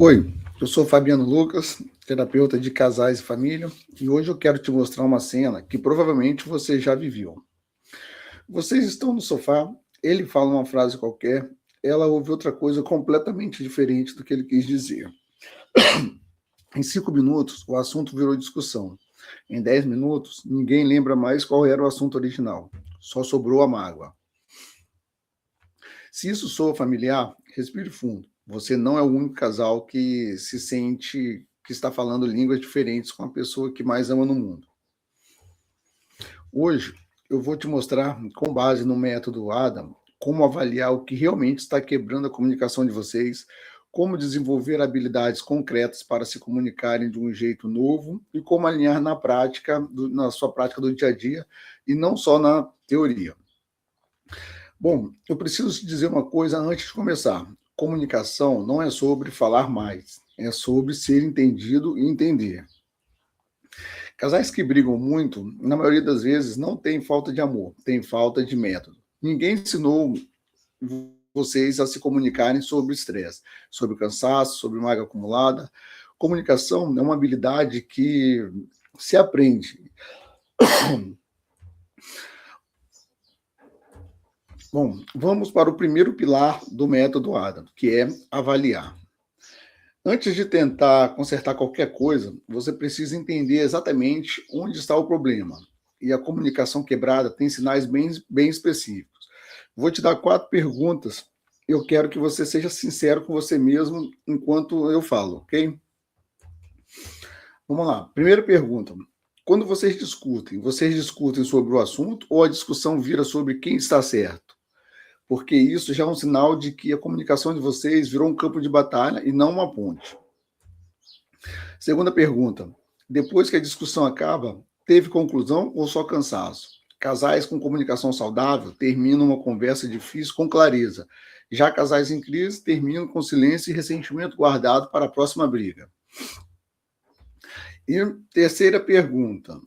Oi, eu sou Fabiano Lucas, terapeuta de casais e família, e hoje eu quero te mostrar uma cena que provavelmente você já viveu. Vocês estão no sofá, ele fala uma frase qualquer, ela ouve outra coisa completamente diferente do que ele quis dizer. Em 5 minutos, o assunto virou discussão. Em 10 minutos, ninguém lembra mais qual era o assunto original. Só sobrou a mágoa. Se isso soa familiar, respire fundo. Você não é o único casal que se sente que está falando línguas diferentes com a pessoa que mais ama no mundo. Hoje, eu vou te mostrar, com base no método Adam, como avaliar o que realmente está quebrando a comunicação de vocês, como desenvolver habilidades concretas para se comunicarem de um jeito novo e como alinhar na prática, na sua prática do dia a dia e não só na teoria. Bom, eu preciso te dizer uma coisa antes de começar. Comunicação não é sobre falar mais, é sobre ser entendido e entender. Casais que brigam muito, na maioria das vezes, não tem falta de amor, tem falta de método. Ninguém ensinou vocês a se comunicarem sobre estresse, sobre cansaço, sobre mágoa acumulada. Comunicação é uma habilidade que se aprende. Bom, vamos para o primeiro pilar do método Adam, que é avaliar. Antes de tentar consertar qualquer coisa, você precisa entender exatamente onde está o problema. E a comunicação quebrada tem sinais bem específicos. Vou te dar 4 perguntas. Eu quero que você seja sincero com você mesmo enquanto eu falo, ok? Vamos lá. Primeira pergunta. Quando vocês discutem sobre o assunto ou a discussão vira sobre quem está certo? Porque isso já é um sinal de que a comunicação de vocês virou um campo de batalha e não uma ponte. Segunda pergunta. Depois que a discussão acaba, teve conclusão ou só cansaço? Casais com comunicação saudável terminam uma conversa difícil com clareza. Já casais em crise terminam com silêncio e ressentimento guardado para a próxima briga. E terceira pergunta.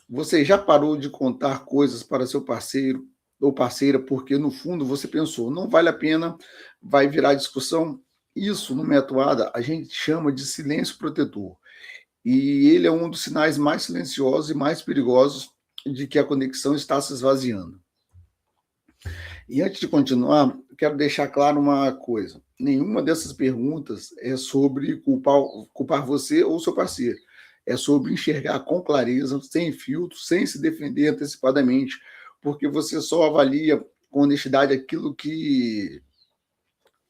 Você já parou de contar coisas para seu parceiro ou parceira porque, no fundo, você pensou, não vale a pena, vai virar discussão? Isso, no método ADA, a gente chama de silêncio protetor. E ele é um dos sinais mais silenciosos e mais perigosos de que a conexão está se esvaziando. E antes de continuar, quero deixar claro uma coisa. Nenhuma dessas perguntas é sobre culpar você ou seu parceiro. É sobre enxergar com clareza, sem filtro, sem se defender antecipadamente, porque você só avalia com honestidade aquilo que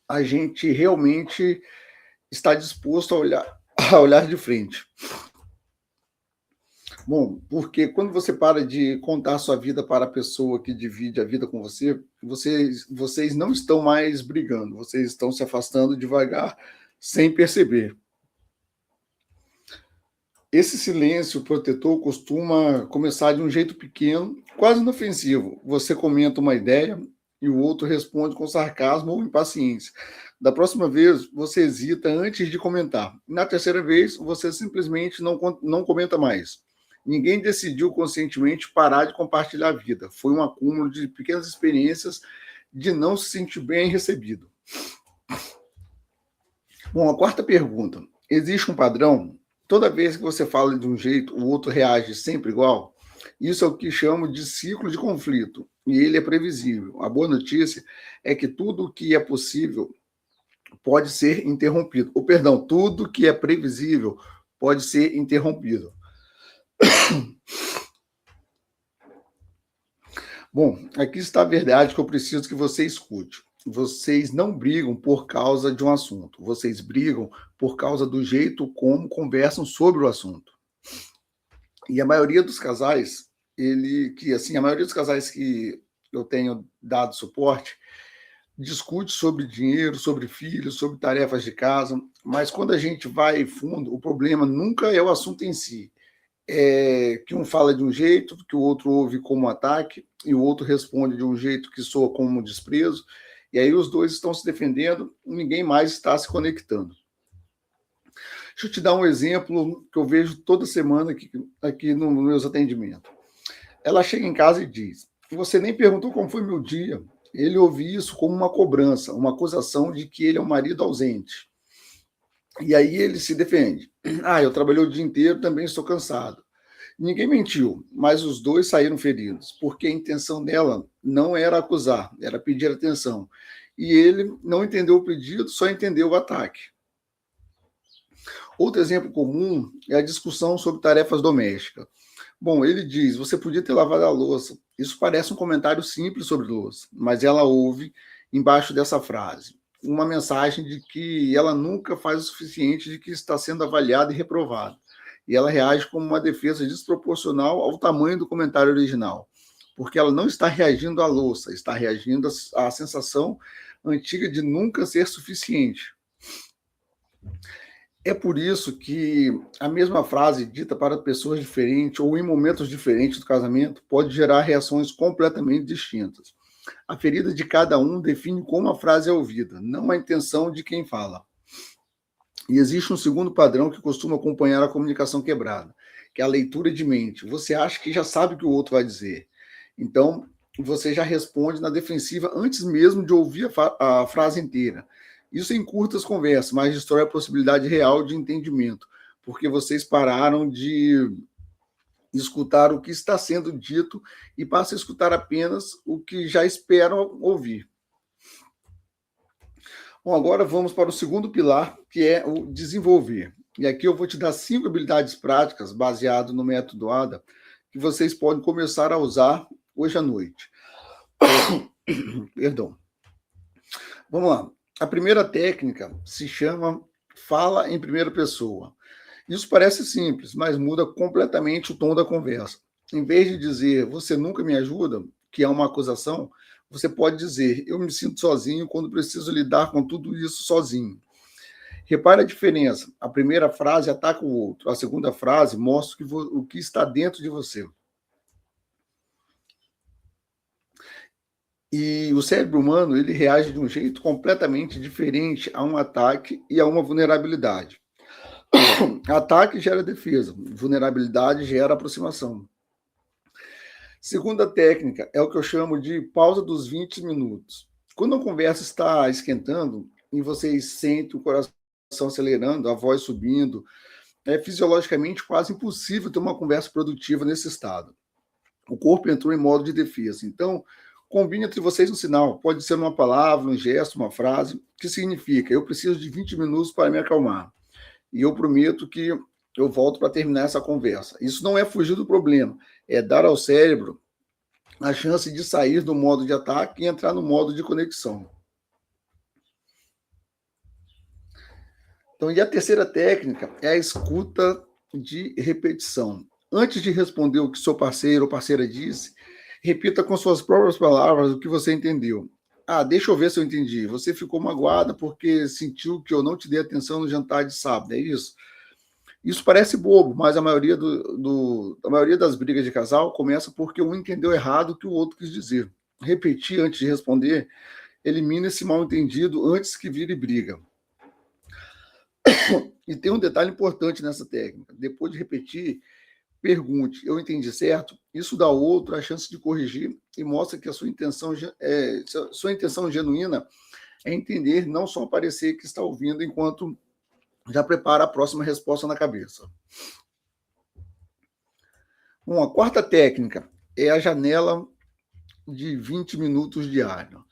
a gente realmente está disposto a olhar de frente. Bom, porque quando você para de contar a sua vida para a pessoa que divide a vida com você, vocês não estão mais brigando, vocês estão se afastando devagar, sem perceber. Esse silêncio protetor costuma começar de um jeito pequeno, quase inofensivo. Você comenta uma ideia e o outro responde com sarcasmo ou impaciência. Da próxima vez, você hesita antes de comentar. Na terceira vez, você simplesmente não comenta mais. Ninguém decidiu conscientemente parar de compartilhar a vida. Foi um acúmulo de pequenas experiências de não se sentir bem recebido. Bom, a quarta pergunta. Existe um padrão? Toda vez que você fala de um jeito, o outro reage sempre igual? Isso é o que chamo de ciclo de conflito. E ele é previsível. A boa notícia é que tudo o que é possível pode ser interrompido. Ou, perdão, tudo que é previsível pode ser interrompido. Bom, aqui está a verdade que eu preciso que você escute. Vocês não brigam por causa de um assunto, vocês brigam por causa do jeito como conversam sobre o assunto. E a maioria dos casais, a maioria dos casais que eu tenho dado suporte, discute sobre dinheiro, sobre filhos, sobre tarefas de casa, mas quando a gente vai fundo, o problema nunca é o assunto em si. É que um fala de um jeito, que o outro ouve como um ataque, e o outro responde de um jeito que soa como um desprezo, e aí os dois estão se defendendo, ninguém mais está se conectando. Deixa eu te dar um exemplo que eu vejo toda semana aqui nos meus atendimentos. Ela chega em casa e diz, você nem perguntou como foi meu dia. Ele ouve isso como uma cobrança, uma acusação de que ele é um marido ausente. E aí ele se defende. Ah, eu trabalhei o dia inteiro, também estou cansado. Ninguém mentiu, mas os dois saíram feridos, porque a intenção dela não era acusar, era pedir atenção. E ele não entendeu o pedido, só entendeu o ataque. Outro exemplo comum é a discussão sobre tarefas domésticas. Bom, ele diz: você podia ter lavado a louça. Isso parece um comentário simples sobre louça, mas ela ouve embaixo dessa frase uma mensagem de que ela nunca faz o suficiente, de que está sendo avaliada e reprovada. E ela reage como uma defesa desproporcional ao tamanho do comentário original, porque ela não está reagindo à louça, está reagindo à sensação antiga de nunca ser suficiente. É por isso que a mesma frase dita para pessoas diferentes ou em momentos diferentes do casamento pode gerar reações completamente distintas. A ferida de cada um define como a frase é ouvida, não a intenção de quem fala. E existe um segundo padrão que costuma acompanhar a comunicação quebrada, que é a leitura de mente. Você acha que já sabe o que o outro vai dizer. Então, você já responde na defensiva antes mesmo de ouvir a frase inteira. Isso encurta as conversas, mas destrói a possibilidade real de entendimento, porque vocês pararam de escutar o que está sendo dito e passam a escutar apenas o que já esperam ouvir. Bom, agora vamos para o segundo pilar, que é o desenvolver. E aqui eu vou te dar 5 habilidades práticas baseado no método ADA que vocês podem começar a usar hoje à noite. Perdão. Vamos lá. A primeira técnica se chama fala em primeira pessoa. Isso parece simples, mas muda completamente o tom da conversa. Em vez de dizer você nunca me ajuda, que é uma acusação, você pode dizer eu me sinto sozinho quando preciso lidar com tudo isso sozinho. Repare a diferença. A primeira frase ataca o outro. A segunda frase mostra o que está dentro de você. E o cérebro humano ele reage de um jeito completamente diferente a um ataque e a uma vulnerabilidade. Ataque gera defesa, vulnerabilidade gera aproximação. Segunda técnica é o que eu chamo de pausa dos 20 minutos. Quando a conversa está esquentando e vocês sentem o coração acelerando, a voz subindo, é fisiologicamente quase impossível ter uma conversa produtiva nesse estado. O corpo entrou em modo de defesa. Então, combine entre vocês um sinal. Pode ser uma palavra, um gesto, uma frase, que significa eu preciso de 20 minutos para me acalmar. E eu prometo que eu volto para terminar essa conversa. Isso não é fugir do problema, é dar ao cérebro a chance de sair do modo de ataque e entrar no modo de conexão. Então, e a terceira técnica é a escuta de repetição. Antes de responder o que seu parceiro ou parceira disse, repita com suas próprias palavras o que você entendeu. Ah, deixa eu ver se eu entendi. Você ficou magoada porque sentiu que eu não te dei atenção no jantar de sábado, é isso? Isso parece bobo, mas a maioria, a maioria das brigas de casal começa porque um entendeu errado o que o outro quis dizer. Repetir antes de responder elimina esse mal-entendido antes que vire briga. E tem um detalhe importante nessa técnica. Depois de repetir, pergunte, eu entendi certo? Isso dá ao outro a chance de corrigir e mostra que a sua intenção genuína é entender, não só parecer que está ouvindo enquanto já prepara a próxima resposta na cabeça. Bom, a quarta técnica é a janela de 20 minutos diário.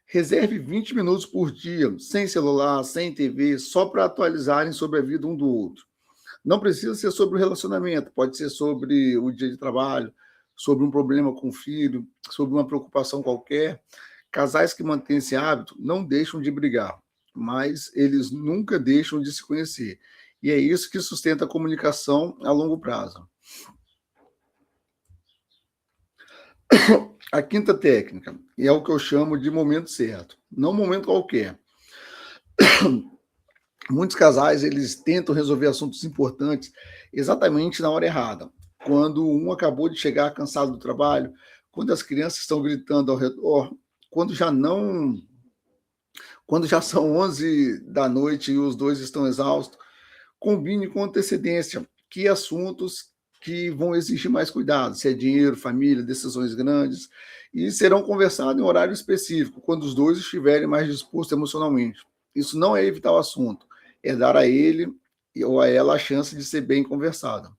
Reserve 20 minutos por dia, sem celular, sem TV, só para atualizarem sobre a vida um do outro. Não precisa ser sobre o relacionamento, pode ser sobre o dia de trabalho, sobre um problema com o filho, sobre uma preocupação qualquer. Casais que mantêm esse hábito não deixam de brigar, mas eles nunca deixam de se conhecer. E é isso que sustenta a comunicação a longo prazo. A quinta técnica é o que eu chamo de momento certo, não momento qualquer. Muitos casais eles tentam resolver assuntos importantes exatamente na hora errada, quando um acabou de chegar cansado do trabalho, quando as crianças estão gritando ao redor, quando já são 11 da noite e os dois estão exaustos. Combine com antecedência que assuntos que vão exigir mais cuidado, se é dinheiro, família, decisões grandes, e serão conversados em horário específico, quando os dois estiverem mais dispostos emocionalmente. Isso não é evitar o assunto, é dar a ele ou a ela a chance de ser bem conversada.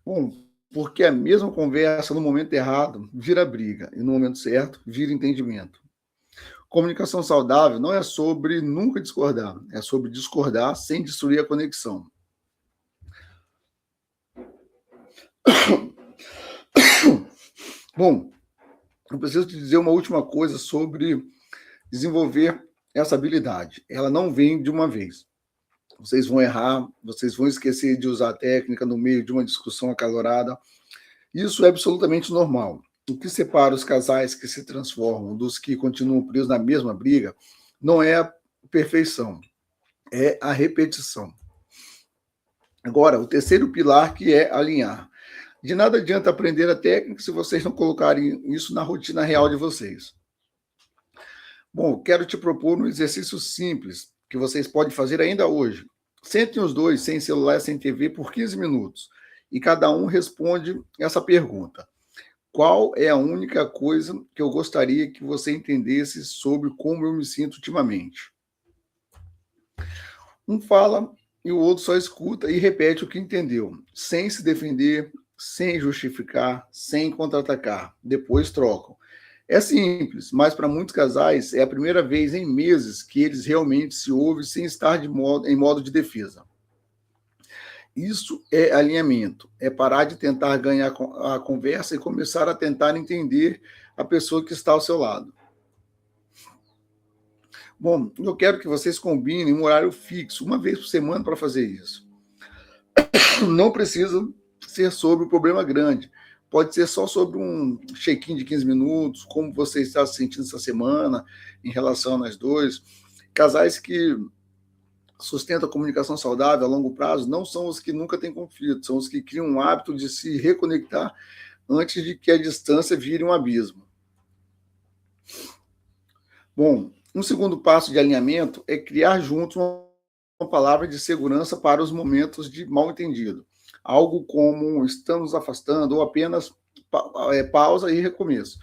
Bom, porque a mesma conversa no momento errado vira briga e no momento certo vira entendimento. Comunicação saudável não é sobre nunca discordar, é sobre discordar sem destruir a conexão. Bom, eu preciso te dizer uma última coisa sobre desenvolver essa habilidade. Ela não vem de uma vez. Vocês vão errar, vocês vão esquecer de usar a técnica no meio de uma discussão acalorada. Isso é absolutamente normal. O que separa os casais que se transformam dos que continuam presos na mesma briga não é a perfeição, é a repetição. Agora, o terceiro pilar, que é alinhar. De nada adianta aprender a técnica se vocês não colocarem isso na rotina real de vocês. Bom, quero te propor um exercício simples que vocês podem fazer ainda hoje. Sentem os dois, sem celular, sem TV, por 15 minutos. E cada um responde essa pergunta. Qual é a única coisa que eu gostaria que você entendesse sobre como eu me sinto ultimamente? Um fala e o outro só escuta e repete o que entendeu, sem se defender, sem justificar, sem contra-atacar. Depois trocam. É simples, mas para muitos casais é a primeira vez em meses que eles realmente se ouvem sem estar em modo de defesa. Isso é alinhamento, é parar de tentar ganhar a conversa e começar a tentar entender a pessoa que está ao seu lado. Bom, eu quero que vocês combinem um horário fixo, uma vez por semana, para fazer isso. Não precisa ser sobre um problema grande. Pode ser só sobre um check-in de 15 minutos, como você está se sentindo essa semana em relação a nós dois. Casais que sustentam a comunicação saudável a longo prazo não são os que nunca têm conflito, são os que criam um hábito de se reconectar antes de que a distância vire um abismo. Bom, um segundo passo de alinhamento é criar juntos uma palavra de segurança para os momentos de mal-entendido. Algo como estamos afastando ou apenas pausa e recomeço.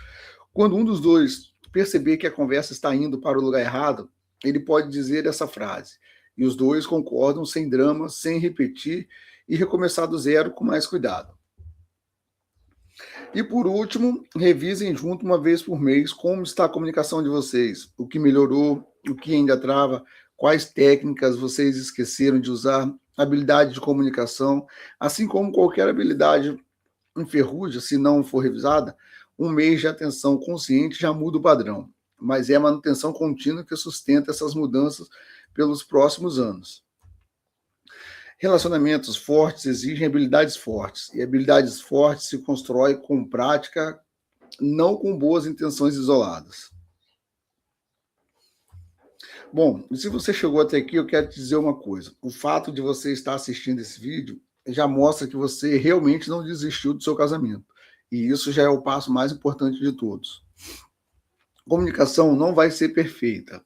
Quando um dos dois perceber que a conversa está indo para o lugar errado, ele pode dizer essa frase. E os dois concordam sem drama, sem repetir e recomeçar do zero com mais cuidado. E por último, revisem junto uma vez por mês como está a comunicação de vocês, o que melhorou, o que ainda trava, quais técnicas vocês esqueceram de usar, habilidade de comunicação, assim como qualquer habilidade enferruja, se não for revisada, um mês de atenção consciente já muda o padrão, mas é a manutenção contínua que sustenta essas mudanças pelos próximos anos. Relacionamentos fortes exigem habilidades fortes, e habilidades fortes se constroem com prática, não com boas intenções isoladas. Bom, se você chegou até aqui, eu quero te dizer uma coisa. O fato de você estar assistindo esse vídeo já mostra que você realmente não desistiu do seu casamento. E isso já é o passo mais importante de todos. Comunicação não vai ser perfeita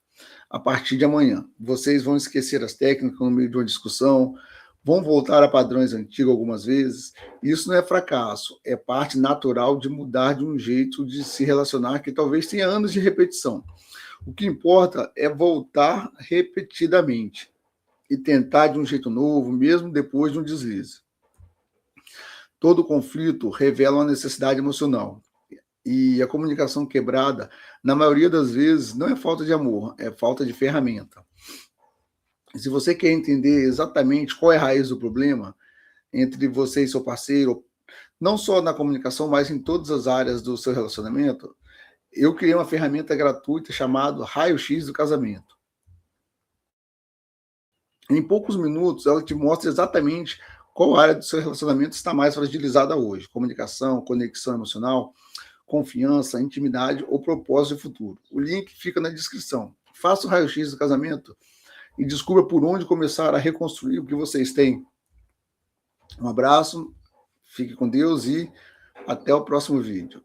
a partir de amanhã. Vocês vão esquecer as técnicas no meio de uma discussão, vão voltar a padrões antigos algumas vezes. Isso não é fracasso, é parte natural de mudar de um jeito de se relacionar que talvez tenha anos de repetição. O que importa é voltar repetidamente e tentar de um jeito novo, mesmo depois de um deslize. Todo conflito revela uma necessidade emocional. E a comunicação quebrada, na maioria das vezes, não é falta de amor, é falta de ferramenta. E se você quer entender exatamente qual é a raiz do problema entre você e seu parceiro, não só na comunicação, mas em todas as áreas do seu relacionamento, eu criei uma ferramenta gratuita chamada Raio-X do Casamento. Em poucos minutos, ela te mostra exatamente qual área do seu relacionamento está mais fragilizada hoje. Comunicação, conexão emocional, confiança, intimidade ou propósito de futuro. O link fica na descrição. Faça o Raio-X do Casamento e descubra por onde começar a reconstruir o que vocês têm. Um abraço, fique com Deus e até o próximo vídeo.